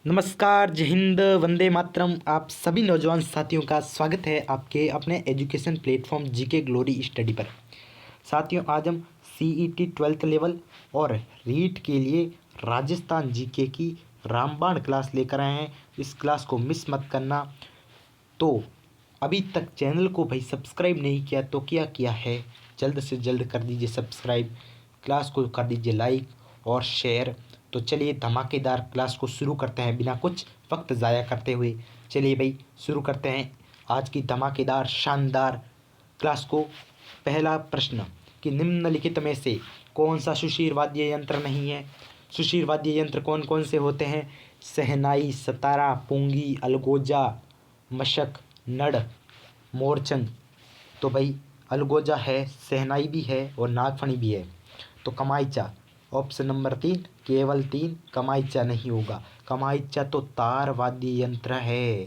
नमस्कार, जय हिंद, वंदे मातरम। आप सभी नौजवान साथियों का स्वागत है आपके अपने education platform GK glory study पर। साथियों, आज हम सीईटी 12th लेवल और रीट के लिए राजस्थान जीके की रामबाण क्लास लेकर आए हैं। इस क्लास को मिस मत करना। तो अभी तक चैनल को भाई सब्सक्राइब नहीं किया तो क्या किया है, जल्द से जल्द कर दीजिए सब्सक्राइब, क्लास को कर दीजिए लाइक और शेयर। तो चलिए धमाकेदार क्लास को शुरू करते हैं बिना कुछ वक्त ज़ाया करते हुए। चलिए भाई शुरू करते हैं आज की धमाकेदार शानदार क्लास को। पहला प्रश्न कि निम्नलिखित में से कौन सा सुशीर वाद्य यंत्र नहीं है। सुशीर वाद्य यंत्र कौन कौन से होते हैं? शहनाई, सतारा, पुंगी, अलगोजा, मशक, नड़, मोरचंग। तो भाई अलगोजा है, शहनाई भी है और नागफनी भी है। तो कमाईचा ऑप्शन नंबर 3, केवल 3, कमाईचा नहीं होगा। कमाईचा तो तार वाद्य यंत्र है,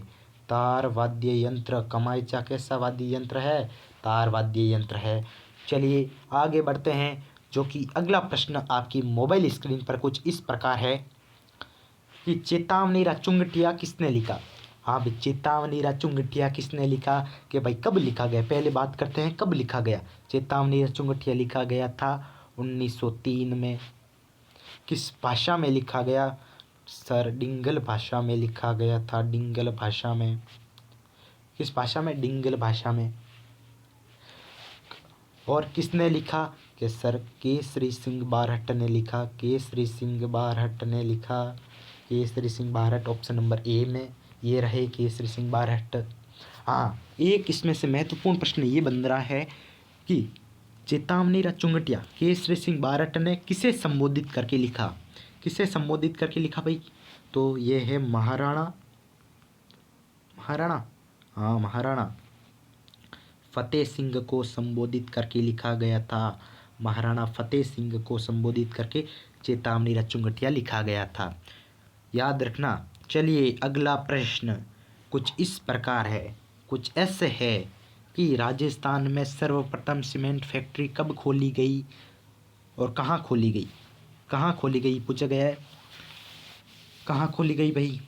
तार वाद्य यंत्र। कमाईचा कैसा वाद्य यंत्र है? तार वाद्य यंत्र है। चलिए आगे बढ़ते हैं, जो कि अगला प्रश्न आपकी मोबाइल स्क्रीन पर कुछ इस प्रकार है कि चेतावनी चुंगटिया किसने लिखा। हाँ भाई, चेतावनी चुंगटिया किसने लिखा कि भाई कब लिखा गया? पहले बात करते हैं कब लिखा गया। चेतावनी चुंगटिया लिखा गया था 1903 में। किस भाषा में लिखा गया? सर डिंगल भाषा में लिखा गया था, डिंगल भाषा में। किस भाषा में? डिंगल भाषा में। और किसने लिखा? कि सर केसरी सिंह बारहट ने लिखा, केसरी सिंह बारहट ने लिखा। Kesari Singh Barhat option number A में ये रहे, केसरी सिंह बारहट। हाँ, एक इसमें से महत्वपूर्ण प्रश्न ये बन रहा है कि चेतावनी चुंगटिया केसरी सिंह बारहट ने किसे संबोधित करके लिखा? किसे संबोधित करके लिखा भाई? तो ये है महाराणा महाराणा हाँ, महाराणा फतेह सिंह को संबोधित करके लिखा गया था। महाराणा फतेह सिंह को संबोधित करके चेतावनी चुंगटिया लिखा गया था, याद रखना। चलिए अगला प्रश्न कुछ इस प्रकार है, कुछ ऐसे है कि राजस्थान में सर्वप्रथम सीमेंट फैक्ट्री कब खोली गई और कहाँ खोली गई? कहाँ खोली गई पूछा गया है। कहाँ खोली गई भाई?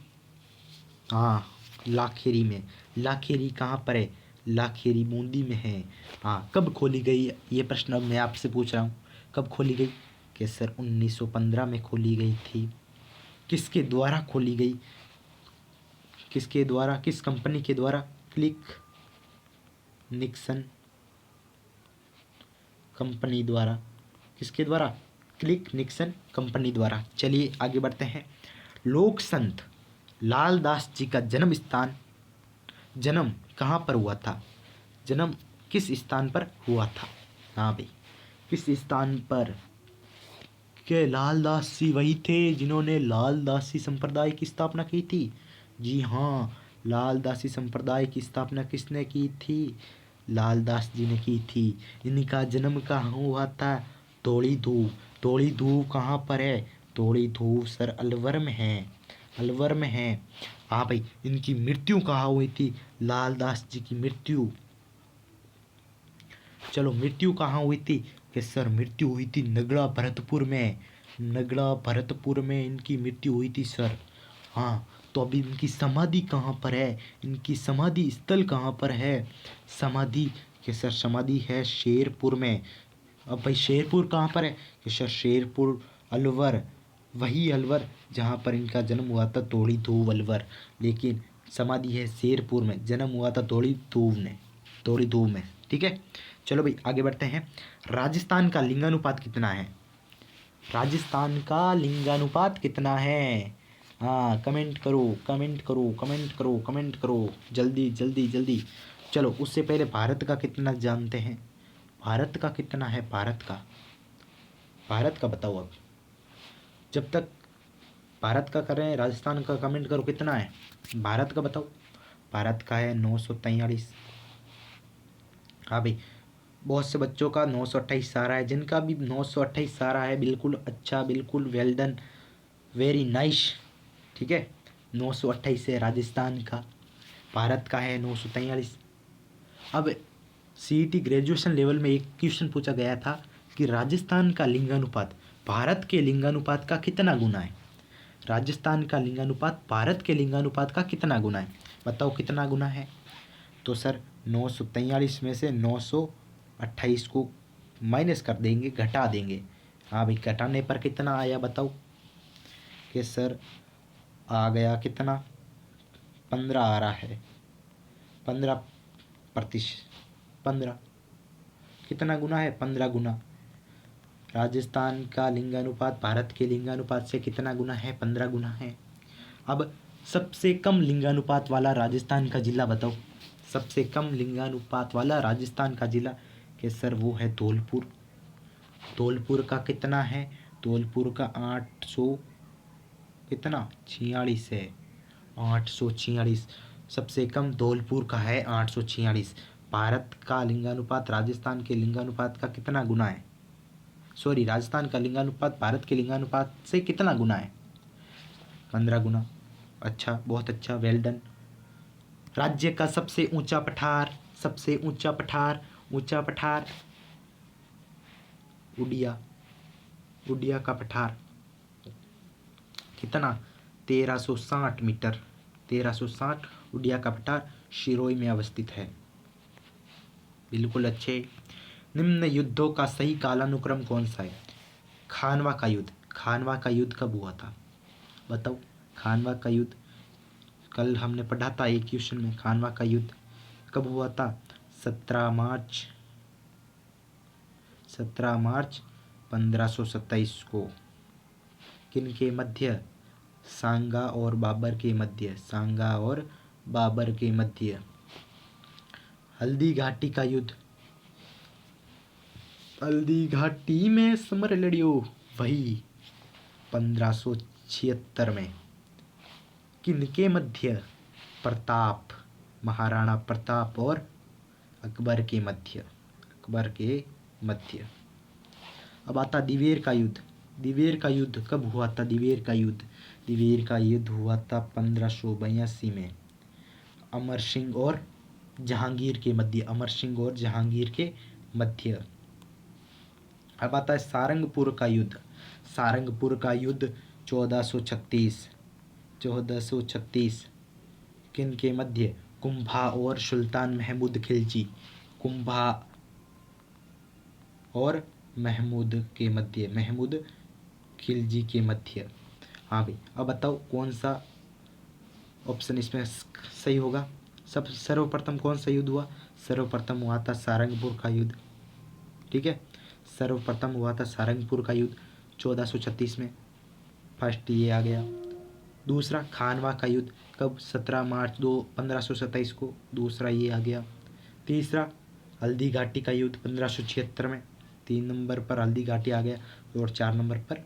हाँ, लाखेरी में। लाखेरी कहाँ पर है? लाखेरी बूंदी में है। हाँ, कब खोली गई ये प्रश्न अब मैं आपसे पूछ रहा हूँ। कब खोली गई? कि सर 1915 में खोली गई थी। किसके द्वारा खोली गई? किसके द्वारा, किस कंपनी के द्वारा? क्लिक निक्सन कंपनी द्वारा। किसके द्वारा? क्लिक निक्सन कंपनी द्वारा। चलिए आगे बढ़ते हैं। लोक संत लालदास जी का जन्म स्थान, जन्म कहाँ पर हुआ था? जन्म किस स्थान पर हुआ था? हाँ भाई, किस स्थान पर? के लालदास जी वही थे जिन्होंने लालदासी संप्रदाय की स्थापना की थी। जी हाँ, लालदासी संप्रदाय की स्थापना किसने की थी? लालदास जी ने की थी। इनका जन्म कहाँ हुआ था? तोड़ी धूव। तोड़ी धूव कहाँ पर है? तोड़ी धूव सर अलवर में है, अलवर में है। हाँ भाई, इनकी मृत्यु कहाँ हुई थी? लालदास जी की मृत्यु, चलो मृत्यु कहाँ हुई थी? कि सर मृत्यु हुई थी नगड़ा भरतपुर में। नगड़ा भरतपुर में इनकी मृत्यु हुई थी सर। हाँ, तो अभी इनकी समाधि कहाँ पर है? इनकी समाधि स्थल कहाँ पर है? समाधि कि सर समाधि है शेरपुर में। अब भाई शेरपुर कहाँ पर है? कि सर शेरपुर अलवर, वही अलवर जहाँ पर इनका जन्म हुआ था, तोड़ी धूव अलवर। लेकिन समाधि है शेरपुर में, जन्म हुआ था तोड़ी धूव ने, तोड़ी धूव में। ठीक है, चलो भाई आगे बढ़ते हैं। राजस्थान का लिंगानुपात कितना है? राजस्थान का लिंगानुपात कितना है? हाँ, कमेंट करो कमेंट करो कमेंट करो कमेंट करो, जल्दी जल्दी जल्दी। चलो उससे पहले भारत का कितना जानते हैं? भारत का कितना है? भारत का, भारत का बताओ अब। जब तक भारत का कर रहे हैं, राजस्थान का कमेंट करो कितना है। भारत का बताओ। भारत का है 943। हाँ भाई, बहुत से बच्चों का 928 सारा है, जिनका भी 928 सारा है बिल्कुल अच्छा, बिल्कुल वेल डन, वेरी नाइस। ठीक है, 928 है राजस्थान का। भारत का है 943। अब सीईटी ग्रेजुएशन लेवल में एक क्वेश्चन पूछा गया था कि राजस्थान का लिंगानुपात भारत के लिंगानुपात का कितना गुना है? राजस्थान का लिंगानुपात भारत के लिंगानुपात का कितना गुना है? बताओ कितना गुना है? तो सर 943 में से 928 को माइनस कर देंगे, घटा देंगे। हाँ भाई, घटाने पर कितना आया बताओ? कि सर आ गया कितना? 15 आ रहा है। 15%। 15 कितना गुना है? 15 गुना। राजस्थान का लिंगानुपात भारत के लिंगानुपात से कितना गुना है? 15 गुना है। अब सबसे कम लिंगानुपात वाला राजस्थान का जिला बताओ। सबसे कम लिंगानुपात वाला राजस्थान का जिला कि सर वो है धौलपुर। धौलपुर का कितना है? धौलपुर का 800 कितना 46 है। 846 सबसे कम धौलपुर का है 846। भारत का लिंगानुपात राजस्थान के लिंगानुपात का कितना गुना है? सॉरी, राजस्थान का लिंगानुपात भारत के लिंगानुपात से कितना गुना है? 15 गुना। अच्छा, बहुत अच्छा, वेल डन। राज्य का सबसे ऊंचा पठार, सबसे ऊंचा पठार, ऊंचा पठार उड़िया। उड़िया का पठार कितना? 1360 मीटर। 1360 उड़िया का पठार शिरोई में अवस्थित है। बिल्कुल अच्छे। निम्न युद्धों का सही कालानुक्रम कौन सा है? खानवा का युद्ध। खानवा का युद्ध कब हुआ था? बताओ। खानवा का युद्ध कल हमने पढ़ा था एक क्वेश्चन में। खानवा का युद्ध कब हुआ था? 17 मार्च 1527 को। किन के मध्य? सांगा और बाबर के मध्य। सांगा और बाबर के मध्य। हल्दी घाटी का युद्ध। हल्दी घाटी में समर लड़ियो, वही 1576 में। किनके मध्य? प्रताप, महाराणा प्रताप और अकबर के मध्य। अकबर के मध्य। अब आता दिवेर का युद्ध। दिवेर का युद्ध कब हुआ था? दिवेर का युद्ध, दिवेर का युद्ध हुआ था 1582 में। अमर सिंह और जहांगीर के मध्य। अमर सिंह और जहांगीर के मध्य। अब आता है सारंगपुर का युद्ध। सारंगपुर का युद्ध 1436। 1436 किन के मध्य? कुंभा और सुल्तान महमूद खिलजी। कुंभा और महमूद के मध्य। महमूद खिलजी के मध्य। हाँ भाई, अब बताओ कौन सा ऑप्शन इसमें सही होगा? सब सर्वप्रथम कौन सा युद्ध हुआ? सर्वप्रथम हुआ था सारंगपुर का युद्ध। ठीक है, सर्वप्रथम हुआ था सारंगपुर का युद्ध 1436 में। फर्स्ट ये आ गया। दूसरा खानवा का युद्ध कब? 17 मार्च 1527 को। दूसरा ये आ गया। तीसरा हल्दी घाटी का युद्ध 1576 में। 3 नंबर पर हल्दी घाटी आ गया। और 4 नंबर पर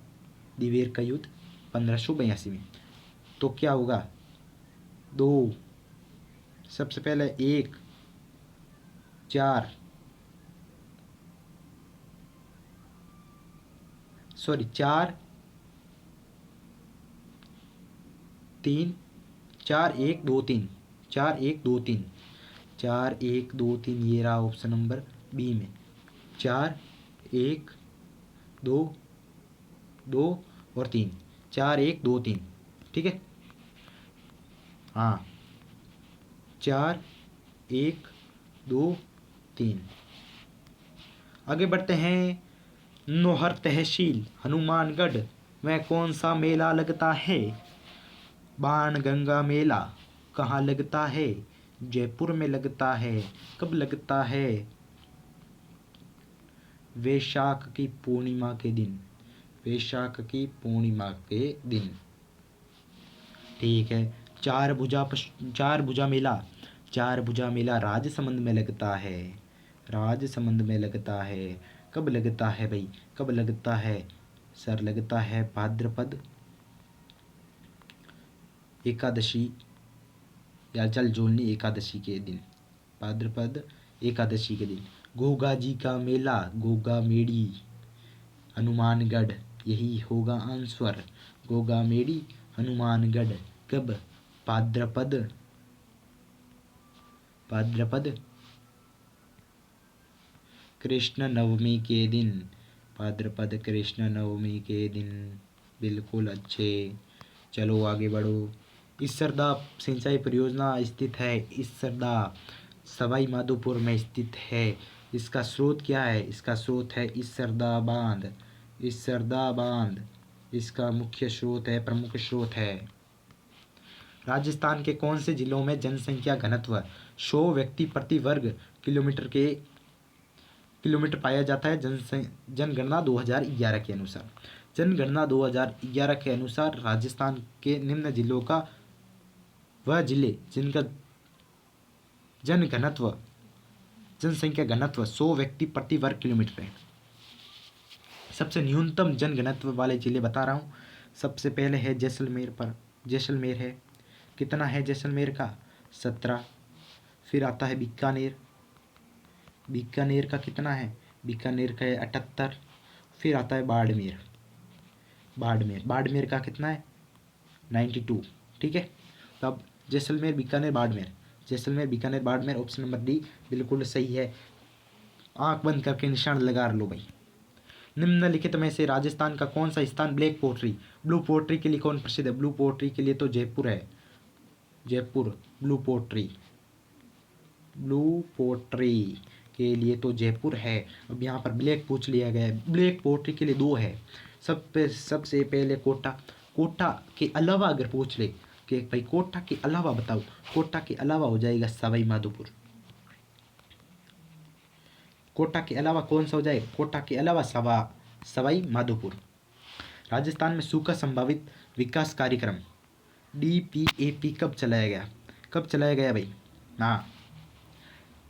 दिवेर का युद्ध 1582 में। तो क्या होगा? 2, सबसे पहले 1, 4, सॉरी 4, 3, 4 1 2 3, 4 1 2 3, 4 1 2 3 ये रहा ऑप्शन नंबर बी में। 4 1 2 2 और 3, 4 1 2 3। ठीक है, हाँ 4 1 2 3। आगे बढ़ते हैं। नोहर तहसील हनुमानगढ़ में कौन सा मेला लगता है? बाणगंगा मेला कहाँ लगता है? जयपुर में लगता है। कब लगता है? वैशाख की पूर्णिमा के दिन। वैशाख की पूर्णिमा के दिन। ठीक है। चार भुजा मेला। चार भुजा मेला राजसमंद में लगता है। राजसमंद में लगता है। कब लगता है भाई? कब लगता है? सर लगता है भाद्रपद एकादशी या जल जोलनी एकादशी के दिन। भाद्रपद एकादशी के दिन। गोगा जी का मेला, गोगा मेड़ी हनुमानगढ़, यही होगा आंसर। गोगा मेड़ी हनुमानगढ़ कब? भाद्रपद कृष्ण नवमी के दिन। भाद्रपद कृष्ण नवमी के दिन। बिल्कुल अच्छे। चलो आगे बढ़ो। इसरदा सिंचाई परियोजना स्थित है, इसरदा सवाई माधोपुर में स्थित है। इसका स्रोत क्या है? इसका स्रोत है इसरदा बांध, इसरदा बांध इसका मुख्य स्रोत है, प्रमुख स्रोत है। राजस्थान के कौन से जिलों में जनसंख्या घनत्व 100 व्यक्ति प्रति वर्ग किलोमीटर पाया जाता है? जनगणना 2011 के अनुसार। जनगणना 2011 के अनुसार राजस्थान के निम्न जिलों का वह जिले जिनका जनसंख्या घनत्व 100 व्यक्ति प्रति वर्ग किलोमीटर है। सबसे न्यूनतम जनघनत्व वाले जिले बता रहा हूँ। सबसे पहले है जैसलमेर है। कितना है जैसलमेर का? 17। फिर आता है बीकानेर का कितना है? बीकानेर का है 78। फिर आता है बाड़मेर का कितना है? 92। ठीक है, तब Jaisalmer Bikaner Barmer option number D बिल्कुल सही है। आंख बंद करके निशान लगा लो भाई। निम्नलिखित में से राजस्थान का कौन सा स्थान ब्लू पोट्री के लिए कौन प्रसिद्ध है? ब्लू पोट्री के लिए तो जयपुर है, जयपुर। ब्लू पोट्री के लिए तो जयपुर है। अब यहाँ पर ब्लैक पूछ लिया गया है। ब्लैक पोट्री के लिए 2 है। सबसे पहले कोटा के अलावा अगर पूछ ले कि भाई कोटा के अलावा बताओ, कोटा के अलावा हो जाएगा सवाई माधोपुर। कोटा के अलावा कौन सा हो जाएगा? कोटा के अलावा सवाई माधोपुर। राजस्थान में सूखा संभावित विकास कार्यक्रम DPAP कब चलाया गया भाई? हाँ,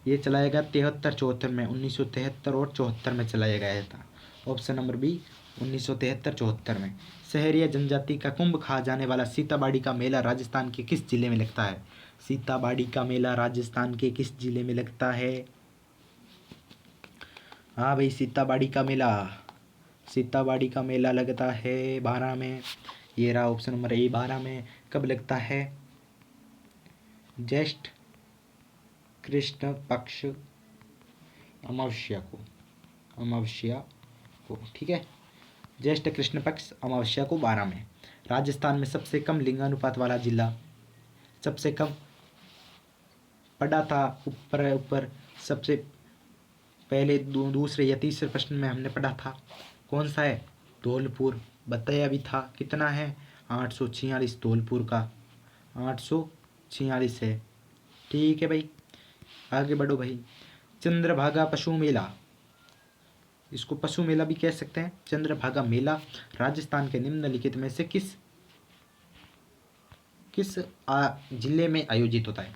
ये चलाया गया 73-74 में, 1973 और 74 में चलाया गया था। ऑप्शन नंबर बी 1973-74 में। शहरिया जनजाति का कुंभ कहा जाने वाला सीताबाड़ी का मेला राजस्थान के किस जिले में लगता है? सीताबाड़ी का मेला राजस्थान के किस जिले में लगता है? हाँ भाई, सीताबाड़ी का मेला लगता है 12 में। ये रहा ऑप्शन नंबर ए 12 में। कब लगता है? ज्येष्ठ कृष्ण पक्ष अमावस्या को, ठीक है, ज्येष्ठ कृष्ण पक्ष अमावस्या को 12 में। राजस्थान में सबसे कम लिंगानुपात वाला जिला, सबसे कम पढ़ा था ऊपर सबसे पहले दूसरे या तीसरे प्रश्न में हमने पढ़ा था, कौन सा है? धौलपुर। बताया भी था। कितना है? 846 धौलपुर का 846 है। ठीक है भाई, आगे बढ़ो भाई। चंद्रभागा पशु मेला, इसको पशु मेला भी कह सकते हैं। चंद्रभागा मेला राजस्थान के निम्नलिखित में से किस जिले में आयोजित होता है?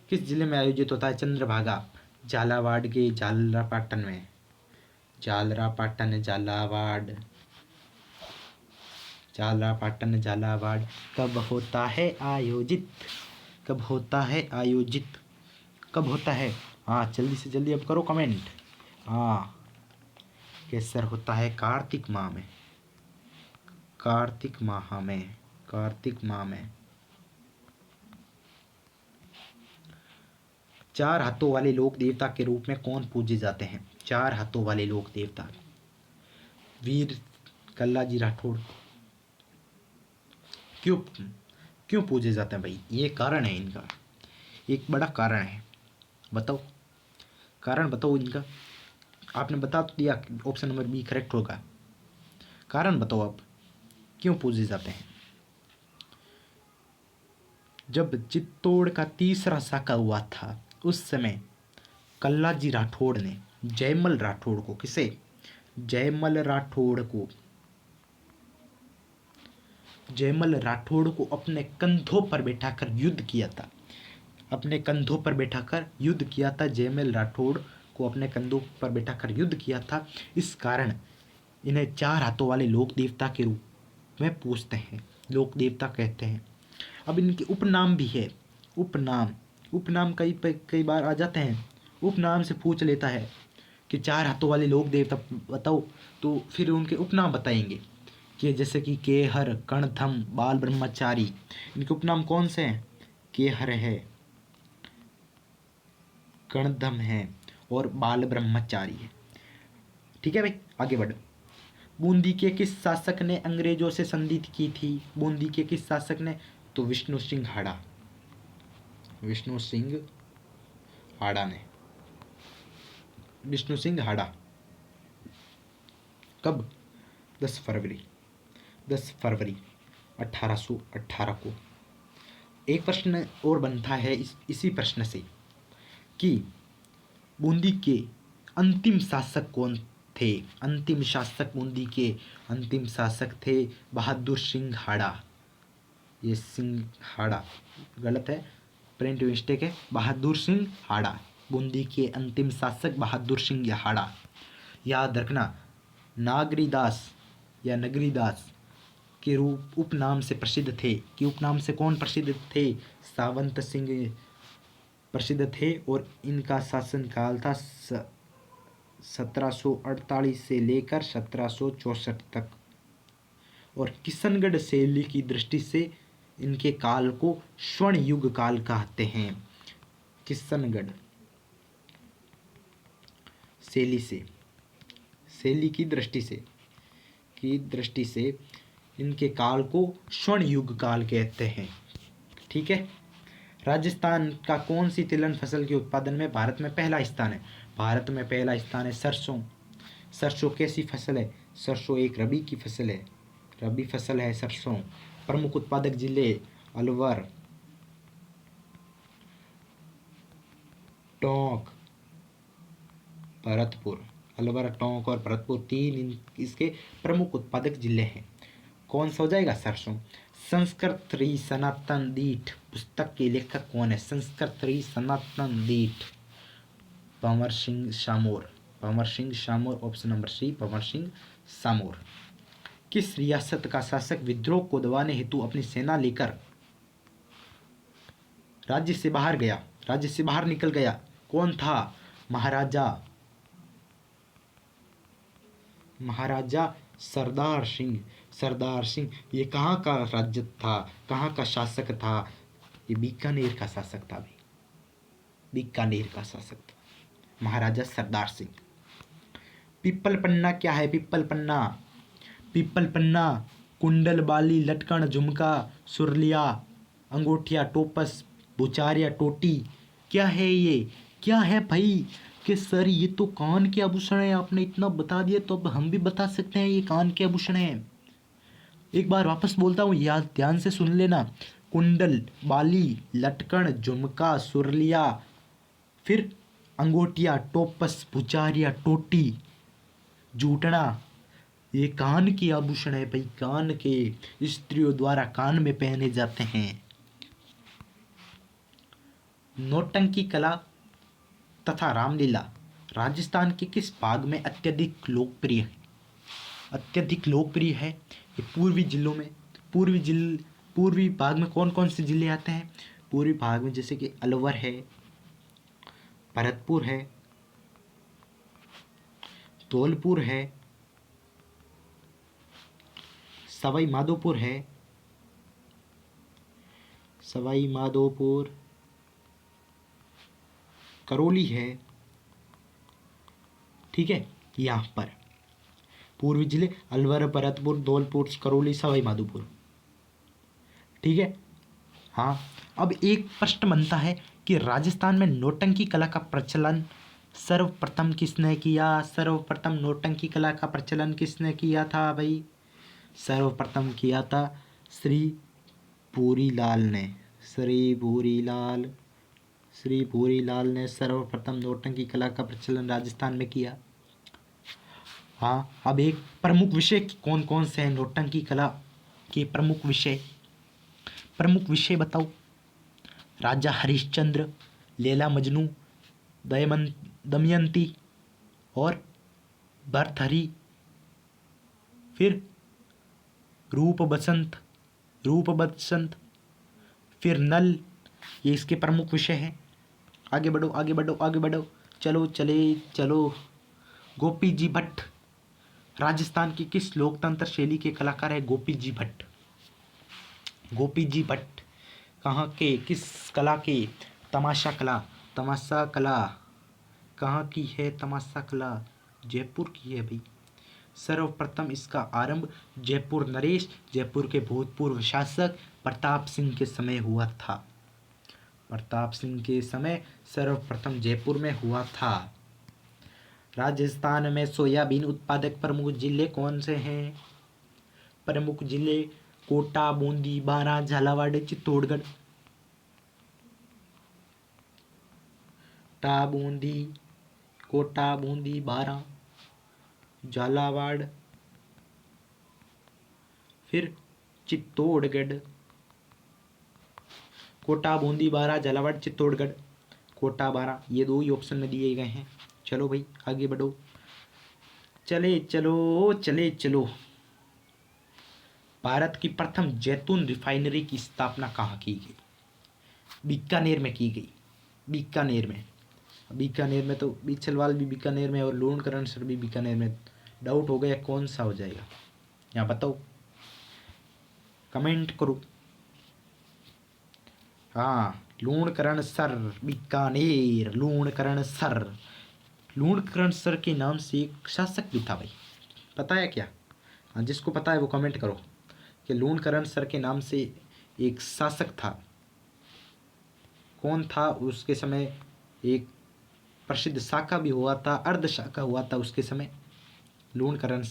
किस जिले में आयोजित होता है चंद्रभागा? झालावाड़ के झालरापाटन में। झालावाड़ कब होता है आयोजित? हाँ, जल्दी से जल्दी अब करो कमेंट। हाँ, कैसर होता है कार्तिक माह में। 4 हाथों वाले लोक देवता के रूप में कौन पूजे जाते हैं? 4 हाथों वाले लोक देवता। वीर कल्लाजी राठौड़। क्यों पूजे जाते हैं भाई? ये कारण है इनका, एक बड़ा कारण है। बताओ कारण बताओ इनका। आपने बता तो दिया, ऑप्शन नंबर बी करेक्ट होगा। कारण बताओ आप, क्यों पूजे जाते हैं? जब चित्तौड़ का तीसरा साका हुआ था उस समय कल्लाजी राठौड़ ने जयमल राठौड़ को अपने कंधों पर बैठाकर युद्ध किया था। जयमल राठौड़ को अपने कंधों पर बैठाकर युद्ध किया था। इस कारण इन्हें 4 हाथों वाले लोक देवता के रूप में पूजते हैं, लोक देवता कहते हैं। अब इनके उपनाम भी है। उपनाम कई बार आ जाते हैं। उपनाम से पूछ लेता है कि 4 हाथों वाले लोक देवता बताओ, तो फिर उनके उपनाम बताएंगे कि जैसे कि केहर, कणधम, बाल ब्रह्मचारी। इनके उपनाम कौन से हैं? केहर है, कणधम है और बाल ब्रह्मचारी है। ठीक है भाई, आगे बढ़ो। बूंदी के किस शासक ने अंग्रेजों से संधि की थी? बूंदी के किस शासक ने? तो विष्णु सिंह हाड़ा, विष्णु सिंह हाड़ा ने, विष्णु सिंह हाड़ा। कब? 10 फरवरी, 10 फरवरी 1818 को। एक प्रश्न और बनता है इसी प्रश्न से कि बूंदी के अंतिम शासक कौन थे? अंतिम शासक बूंदी के अंतिम शासक थे बहादुर सिंह हाड़ा। ये सिंह हाड़ा गलत है, प्रिंट मिस्टेक है, बहादुर सिंह हाड़ा। बूंदी के अंतिम शासक बहादुर सिंह हाड़ा। याद रखना, नागरीदास या नगरीदास के रूप उपनाम से प्रसिद्ध थे कि उपनाम से कौन प्रसिद्ध थे? सावंत सिंह प्रसिद्ध थे और इनका शासनकाल था 1748 से लेकर 1764 तक। और किशनगढ़ शैली की दृष्टि से इनके काल को स्वर्ण युग काल कहते हैं। किशनगढ़ शैली की दृष्टि से इनके काल को स्वर्ण युग काल कहते हैं। ठीक है। राजस्थान का कौन सी तिलहन फसल के उत्पादन में भारत में पहला स्थान है? भारत में पहला स्थान है सरसों। सरसों कैसी फसल है? सरसों एक रबी की फसल है, रबी फसल है सरसों। प्रमुख उत्पादक जिले अलवर, टोंक, भरतपुर। अलवर, टोंक और भरतपुर तीन इसके प्रमुख उत्पादक जिले हैं। कौन सा हो जाएगा? सरसों। संस्कृत री सनातन दीठ पुस्तक के लेखक कौन है? संस्कृत री सनातन दीठ Bhanwar Singh Samor. Bhanwar Singh Samor, option number C, Bhanwar Singh Samor. किस रियासत का शासक विद्रोह को दबाने हेतु अपनी सेना लेकर राज्य से बाहर निकल गया? कौन था? महाराजा सरदार सिंह। सरदार सिंह ये कहाँ का राज्य था, कहाँ का शासक था? ये बीकानेर का शासक था भाई, बीकानेर का शासक था महाराजा सरदार सिंह। पिप्पल पन्ना क्या है? पिप्पल पन्ना कुंडल, बाली, लटकन, झुमका, सुरलिया, अंगूठिया, टोपस, बुचारिया, टोटी। क्या है ये? क्या है भाई? कि सर ये तो कान के आभूषण है। आपने इतना बता दिया तो अब हम भी बता सकते हैं ये कान के आभूषण है। एक बार वापस बोलता हूँ, याद ध्यान से सुन लेना। कुंडल, बाली, लटकन, झुमका, सुरलिया, फिर अंगूठिया, टोपस, बुचारिया, टोटी, जूटना, ये कान के आभूषण है भाई, कान के, स्त्रियों द्वारा कान में पहने जाते हैं। नौटंकी कला तथा रामलीला राजस्थान के किस भाग में अत्यधिक लोकप्रिय है? अत्यधिक लोकप्रिय है ये पूर्वी जिलों में। पूर्वी भाग में कौन कौन से जिले आते हैं? पूर्वी भाग में जैसे कि अलवर है, भरतपुर है, धौलपुर है, सवाई माधोपुर, करौली है। ठीक है, यहाँ पर पूर्वी जिले अलवर, भरतपुर, धौलपुर, करौली, सवाई माधोपुर। ठीक है। हाँ, अब एक प्रश्न बनता है कि राजस्थान में नौटंकी कला का प्रचलन सर्वप्रथम किसने किया? सर्वप्रथम नौटंकी कला का प्रचलन किसने किया था भाई? सर्वप्रथम किया था श्री भूरीलाल ने। श्री भूरीलाल ने सर्वप्रथम नौटंकी कला का प्रचलन राजस्थान में किया। हाँ, अब एक प्रमुख विषय कौन कौन से हैं नौटंकी कला के प्रमुख विषय बताओ। राजा हरिश्चंद्र, लैला मजनू, दमयंती और भर्तृहरि, फिर रूप बसंत, फिर नल, ये इसके प्रमुख विषय हैं। आगे बढ़ो। चलो। गोपी जी भट्ट राजस्थान की किस लोकतंत्र शैली के कलाकार है? गोपी जी भट्ट कहाँ के, किस कला के? तमाशा कला कहाँ की है? तमाशा कला जयपुर की है भाई। सर्वप्रथम इसका आरंभ जयपुर नरेश, जयपुर के भूतपूर्व शासक प्रताप सिंह के समय हुआ था। प्रताप सिंह के समय सर्वप्रथम जयपुर में हुआ था। राजस्थान में सोयाबीन उत्पादक प्रमुख जिले कौन से हैं? प्रमुख जिले कोटा, बूंदी, बारां, झालावाड़, चित्तौड़गढ़। कोटा, बूंदी, बारां, झालावाड़, फिर चित्तौड़गढ़। कोटा, बूंदी, बारां, झालावाड़, चित्तौड़गढ़। कोटा, बारां, ये दो ही ऑप्शन में दिए गए हैं। चलो भाई आगे बढ़ो, चले चलो। भारत की प्रथम जैतून रिफाइनरी की स्थापना कहाँ की गई? बीकानेर में की गई। बीकानेर में तो बीछलवाल भी बीकानेर में और लूणकरणसर भी बीकानेर में। डाउट हो गया कौन सा हो जाएगा, यहाँ बताओ, कमेंट करो। हाँ, लूणकरणसर, बीकानेर, लूणकरणसर के नाम से एक शासक भी था भाई, पता है क्या? हाँ, जिसको पता है वो कमेंट करो कि लूणकरणसर के नाम से एक शासक था। कौन था? उसके समय एक प्रसिद्ध शाखा भी हुआ था, अर्ध शाखा हुआ था उसके समय। लूणकरण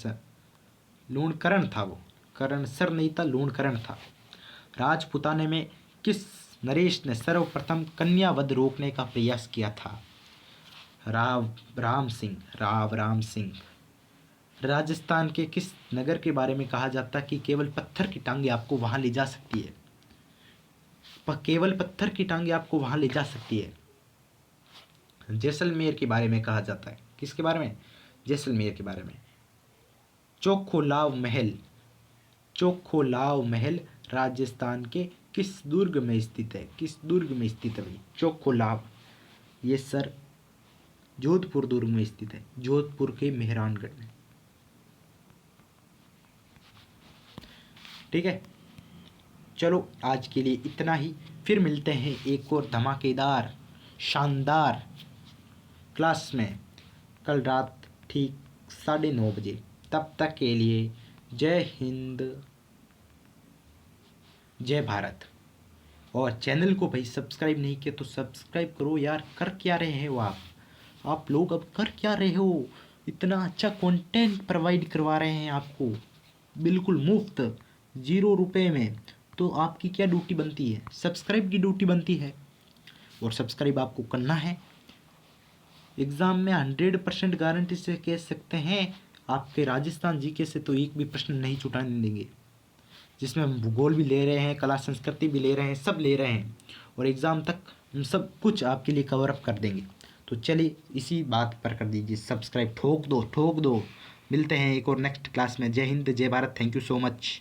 था वो, करणसर नहीं था, लूणकरण था। राजपुताने में किस नरेश ने सर्वप्रथम कन्यावध रोकने का प्रयास किया था? राव राम सिंह। राजस्थान के किस नगर के बारे में कहा जाता है कि केवल पत्थर की टांगे आपको वहां ले जा सकती है? केवल पत्थर की टांगे आपको वहां ले जा सकती है। जैसलमेर के बारे में कहा जाता है। किसके बारे में? जैसलमेर के बारे में। चोखोलाव महल राजस्थान के किस दुर्ग में स्थित है? भाई चोखोलाव, ये सर जोधपुर दुर्ग में स्थित है, जोधपुर के मेहरानगढ़ में। ठीक है, चलो आज के लिए इतना ही। फिर मिलते हैं एक और धमाकेदार शानदार क्लास में कल रात ठीक 9:30 बजे। तब तक के लिए जय हिंद, जय भारत। और चैनल को भाई सब्सक्राइब नहीं किया तो सब्सक्राइब करो यार। कर क्या रहे हो आप लोग अब कर क्या रहे हो? इतना अच्छा कंटेंट प्रोवाइड करवा रहे हैं आपको बिल्कुल मुफ्त, 0 रुपये में। तो आपकी क्या ड्यूटी बनती है? सब्सक्राइब की ड्यूटी बनती है, और सब्सक्राइब आपको करना है। एग्ज़ाम में 100% गारंटी से कह सकते हैं आपके राजस्थान जीके से तो एक भी प्रश्न नहीं छुटाने देंगे, जिसमें हम भूगोल भी ले रहे हैं, कला संस्कृति भी ले रहे हैं, सब ले रहे हैं, और एग्ज़ाम तक हम सब कुछ आपके लिए कवर अप कर देंगे। तो चलिए इसी बात पर कर दीजिए सब्सक्राइब, ठोक दो। मिलते हैं एक और नेक्स्ट क्लास में। जय हिंद, जय Bharat. Thank you so much.